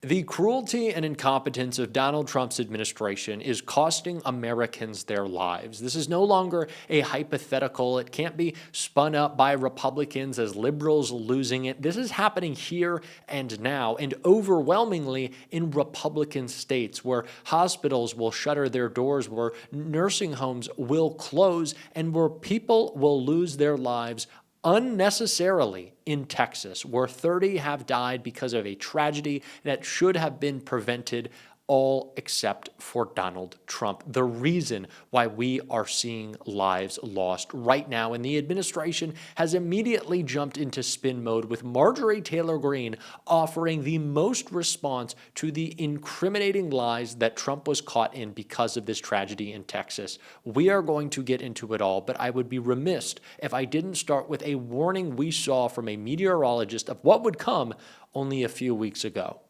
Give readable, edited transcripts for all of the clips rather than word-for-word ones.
The cruelty and incompetence of Donald Trump's administration is costing Americans their lives. This is no longer a hypothetical. It can't be spun up by Republicans as liberals losing it. This is happening here and now, and overwhelmingly in Republican states where hospitals will shutter their doors, where nursing homes will close, and where people will lose their lives unnecessarily in Texas, where 30 have died because of a tragedy that should have been prevented, all except for Donald Trump. The reason why we are seeing lives lost right now, and the administration has immediately jumped into spin mode with Marjorie Taylor Greene offering the most response to the incriminating lies that Trump was caught in because of this tragedy in Texas. We are going to get into it all, but I would be remiss if I didn't start with a warning we saw from a meteorologist of what would come only a few weeks ago.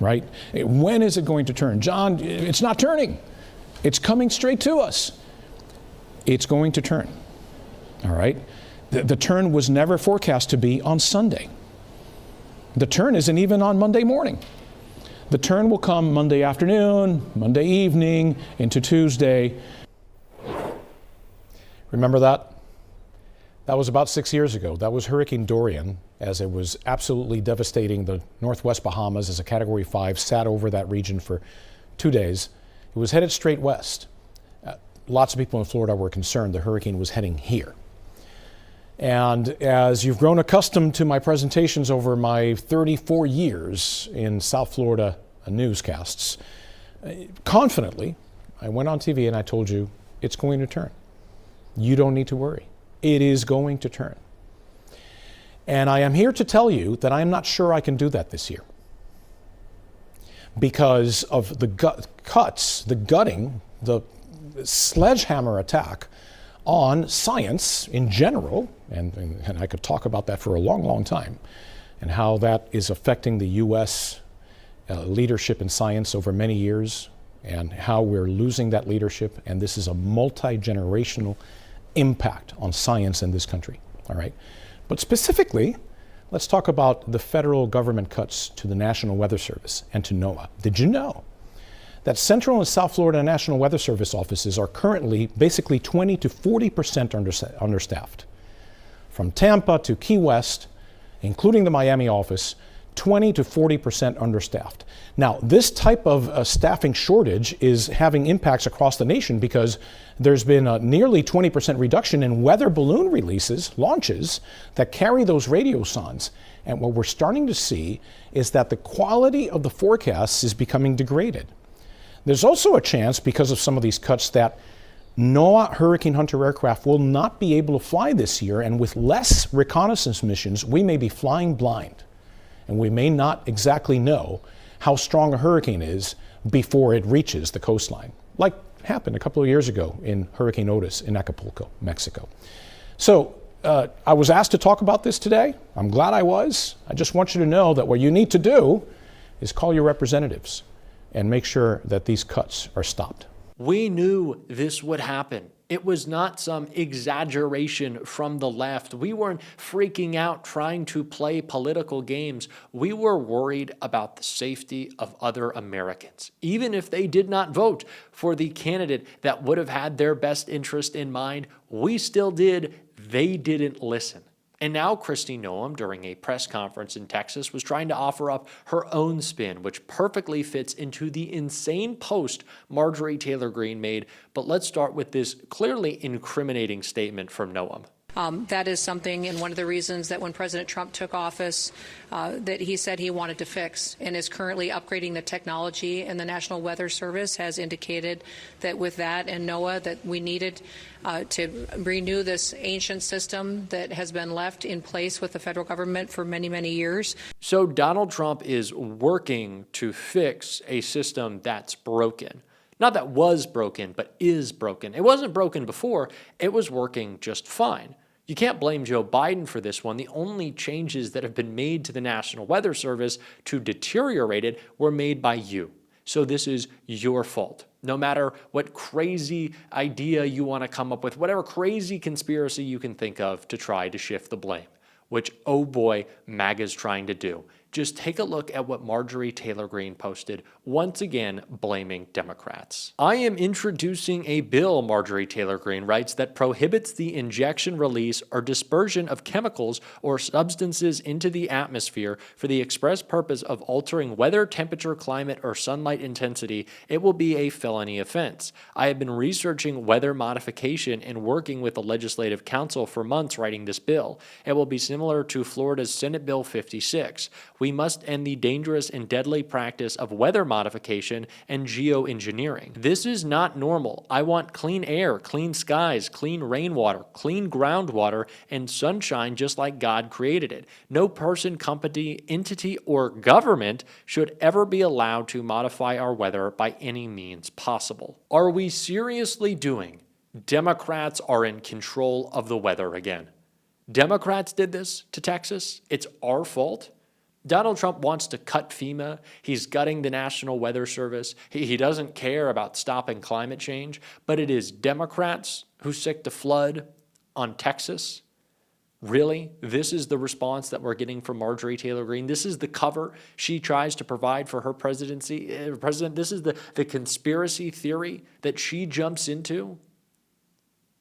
Right? When is it going to turn? John, it's not turning. It's coming straight to us. It's going to turn. All right? The turn was never forecast to be on Sunday. The turn isn't even on Monday morning. The turn will come Monday afternoon, Monday evening, into Tuesday. Remember that? That was about 6 years ago. That was Hurricane Dorian, as it was absolutely devastating the Northwest Bahamas as a Category 5, sat over that region for 2 days. It was headed straight west. Lots of people in Florida were concerned the hurricane was heading here. And as you've grown accustomed to my presentations over my 34 years in South Florida newscasts, confidently, I went on TV and I told you, it's going to turn. You don't need to worry. It is going to turn. And I am here to tell you that I am not sure I can do that this year because of the cuts, the gutting, the sledgehammer attack on science in general, and I could talk about that for a long, long time, and how that is affecting the U.S. Leadership in science over many years, and how we're losing that leadership, and this is a multi-generational impact on science in this country, all right? But specifically, let's talk about the federal government cuts to the National Weather Service and to NOAA. Did you know that Central and South Florida National Weather Service offices are currently basically 20 to 40% understaffed? From Tampa to Key West, including the Miami office, 20 to 40% understaffed. Now, this type of staffing shortage is having impacts across the nation because there's been a nearly 20% reduction in weather balloon launches that carry those radiosondes. And what we're starting to see is that the quality of the forecasts is becoming degraded. There's also a chance, because of some of these cuts, that NOAA Hurricane Hunter aircraft will not be able to fly this year, and with less reconnaissance missions, we may be flying blind. And we may not exactly know how strong a hurricane is before it reaches the coastline, like happened a couple of years ago in Hurricane Otis in Acapulco, Mexico. So I was asked to talk about this today. I'm glad I was. I just want you to know that what you need to do is call your representatives and make sure that these cuts are stopped. We knew this would happen. It was not some exaggeration from the left. We weren't freaking out trying to play political games. We were worried about the safety of other Americans, even if they did not vote for the candidate that would have had their best interest in mind. We still did. They didn't listen. And now Kristi Noem, during a press conference in Texas, was trying to offer up her own spin, which perfectly fits into the insane post Marjorie Taylor Greene made. But let's start with this clearly incriminating statement from Noem. That is something, and one of the reasons that when President Trump took office, that he said he wanted to fix, and is currently upgrading the technology. And the National Weather Service has indicated that with that and NOAA, that we needed to renew this ancient system that has been left in place with the federal government for many, many years. So Donald Trump is working to fix a system that's broken. Not that was broken, but is broken. It wasn't broken before. It was working just fine. You can't blame Joe Biden for this one. The only changes that have been made to the National Weather Service to deteriorate it were made by you. So this is your fault. No matter what crazy idea you want to come up with, whatever crazy conspiracy you can think of to try to shift the blame, which, oh boy, MAGA's trying to do. Just take a look at what Marjorie Taylor Greene posted, once again blaming Democrats. I am introducing a bill, Marjorie Taylor Greene writes, that prohibits the injection, release, or dispersion of chemicals or substances into the atmosphere for the express purpose of altering weather, temperature, climate, or sunlight intensity. It will be a felony offense. I have been researching weather modification and working with the Legislative Council for months writing this bill. It will be similar to Florida's Senate Bill 56. We must end the dangerous and deadly practice of weather modification and geoengineering. This is not normal. I want clean air, clean skies, clean rainwater, clean groundwater, and sunshine just like God created it. No person, company, entity, or government should ever be allowed to modify our weather by any means possible. Are we seriously doing Democrats are in control of the weather again? Democrats did this to Texas. It's our fault. Donald Trump wants to cut FEMA. He's gutting the National Weather Service. He doesn't care about stopping climate change, but it is Democrats who sick the flood on Texas. Really? This is the response that we're getting from Marjorie Taylor Greene? This is the cover she tries to provide for her presidency? This is the conspiracy theory that she jumps into?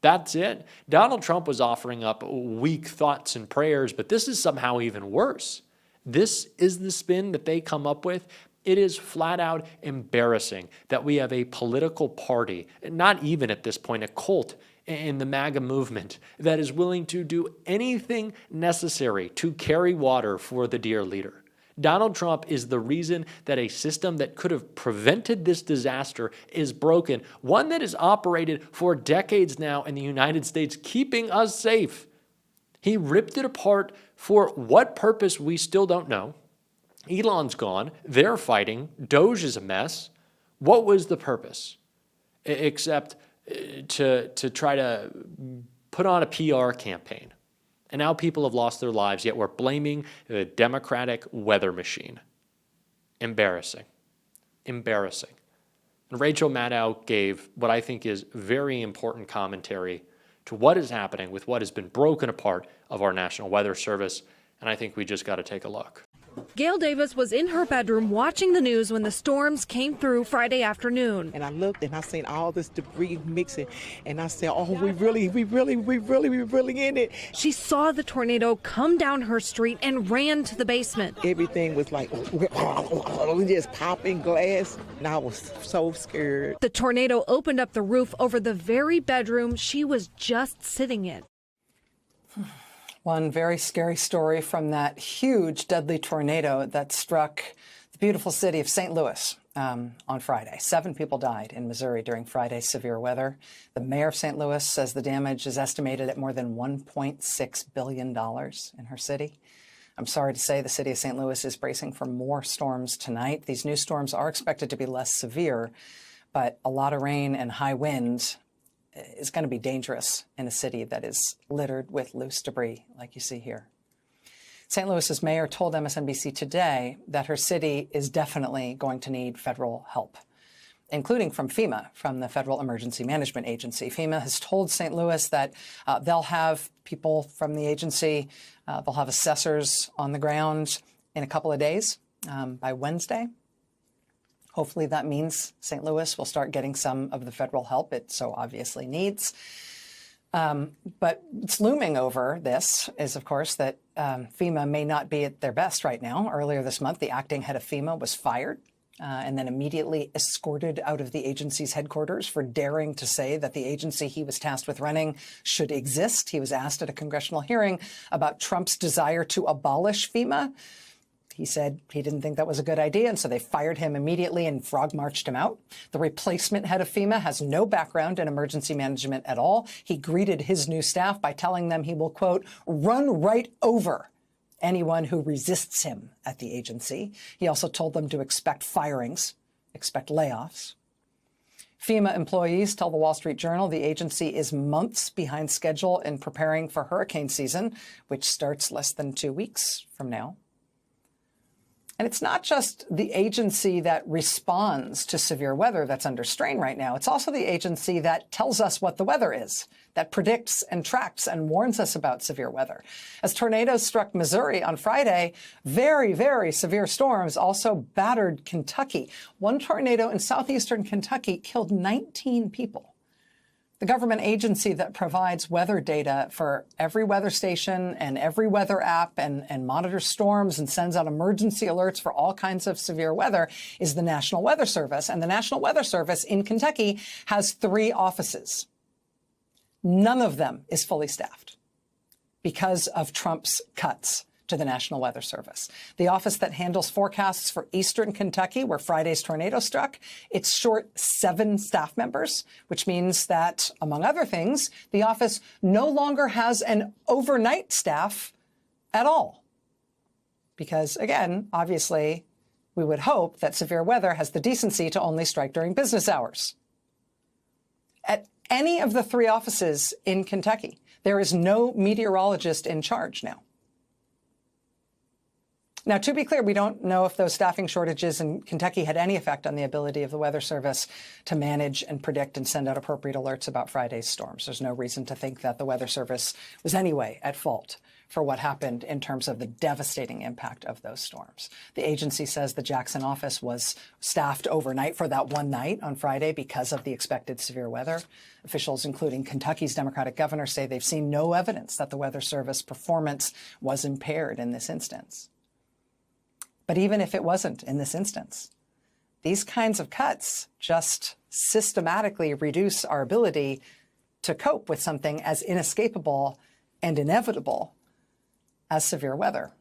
That's it. Donald Trump was offering up weak thoughts and prayers, but this is somehow even worse. This is the spin that they come up with. It is flat out embarrassing that we have a political party, not even at this point a cult in the MAGA movement, that is willing to do anything necessary to carry water for the dear leader. Donald Trump is the reason that a system that could have prevented this disaster is broken, one that has operated for decades now in the United States, keeping us safe. He ripped it apart for what purpose we still don't know. Elon's gone. They're fighting. Doge is a mess. What was the purpose? Except to try to put on a PR campaign. And now people have lost their lives, yet we're blaming the Democratic weather machine. Embarrassing. Embarrassing. And Rachel Maddow gave what I think is very important commentary to what is happening with what has been broken apart of our National Weather Service, and I think we just got to take a look. Gail Davis was in her bedroom watching the news when the storms came through Friday afternoon. And I looked and I seen all this debris mixing, and I said, oh, we really in it. She saw the tornado come down her street and ran to the basement. Everything was like just popping glass, and I was so scared. The tornado opened up the roof over the very bedroom she was just sitting in. One very scary story from that huge, deadly tornado that struck the beautiful city of St. Louis on Friday. 7 people died in Missouri during Friday's severe weather. The mayor of St. Louis says the damage is estimated at more than $1.6 billion in her city. I'm sorry to say the city of St. Louis is bracing for more storms tonight. These new storms are expected to be less severe, but a lot of rain and high winds is going to be dangerous in a city that is littered with loose debris like you see here. St. Louis's mayor told MSNBC today that her city is definitely going to need federal help, including from FEMA, from the Federal Emergency Management Agency. FEMA has told St. Louis that they'll have people from the agency, they'll have assessors on the ground in a couple of days, by Wednesday. Hopefully that means St. Louis will start getting some of the federal help it so obviously needs. But it's looming over this is, of course, that FEMA may not be at their best right now. Earlier this month, the acting head of FEMA was fired and then immediately escorted out of the agency's headquarters for daring to say that the agency he was tasked with running should exist. He was asked at a congressional hearing about Trump's desire to abolish FEMA. He said he didn't think that was a good idea, and so they fired him immediately and frog-marched him out. The replacement head of FEMA has no background in emergency management at all. He greeted his new staff by telling them he will, quote, run right over anyone who resists him at the agency. He also told them to expect firings, expect layoffs. FEMA employees tell the Wall Street Journal the agency is months behind schedule in preparing for hurricane season, which starts less than 2 weeks from now. And it's not just the agency that responds to severe weather that's under strain right now. It's also the agency that tells us what the weather is, that predicts and tracks and warns us about severe weather. As tornadoes struck Missouri on Friday, very, very severe storms also battered Kentucky. One tornado in southeastern Kentucky killed 19 people. The government agency that provides weather data for every weather station and every weather app and monitors storms and sends out emergency alerts for all kinds of severe weather is the National Weather Service. And the National Weather Service in Kentucky has 3 offices. None of them is fully staffed because of Trump's cuts to the National Weather Service. The office that handles forecasts for eastern Kentucky, where Friday's tornado struck, it's short 7 staff members, which means that, among other things, the office no longer has an overnight staff at all. Because, again, obviously, we would hope that severe weather has the decency to only strike during business hours. At any of the 3 offices in Kentucky, there is no meteorologist in charge now. Now, to be clear, we don't know if those staffing shortages in Kentucky had any effect on the ability of the Weather Service to manage and predict and send out appropriate alerts about Friday's storms. There's no reason to think that the Weather Service was anyway at fault for what happened in terms of the devastating impact of those storms. The agency says the Jackson office was staffed overnight for that one night on Friday because of the expected severe weather. Officials, including Kentucky's Democratic governor, say they've seen no evidence that the Weather Service performance was impaired in this instance. But even if it wasn't in this instance, these kinds of cuts just systematically reduce our ability to cope with something as inescapable and inevitable as severe weather.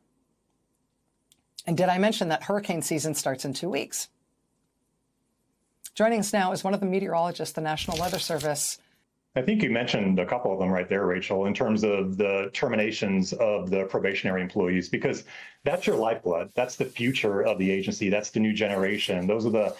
And did I mention that hurricane season starts in 2 weeks? Joining us now is one of the meteorologists, the National Weather Service. I think you mentioned a couple of them right there, Rachel, in terms of the terminations of the probationary employees, because that's your lifeblood. That's the future of the agency. That's the new generation. Those are the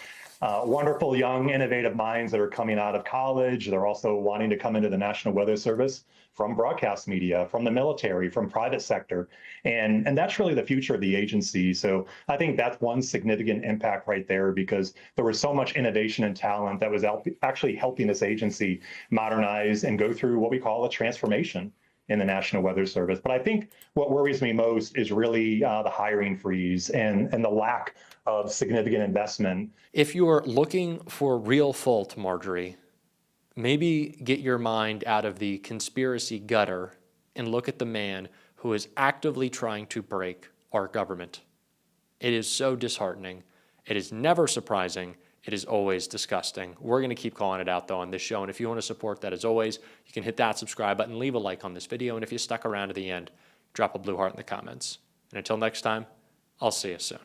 wonderful, young, innovative minds that are coming out of college. They're also wanting to come into the National Weather Service from broadcast media, from the military, from private sector. And that's really the future of the agency. So I think that's one significant impact right there, because there was so much innovation and talent that was actually helping this agency modernize and go through what we call a transformation in the National Weather Service. But I think what worries me most is really the hiring freeze and the lack of significant investment. If you're looking for real fault, Marjorie, maybe get your mind out of the conspiracy gutter and look at the man who is actively trying to break our government. It is so disheartening. It is never surprising. It is always disgusting. We're going to keep calling it out, though, on this show. And if you want to support that, as always, you can hit that subscribe button, leave a like on this video. And if you stuck around to the end, drop a blue heart in the comments. And until next time, I'll see you soon.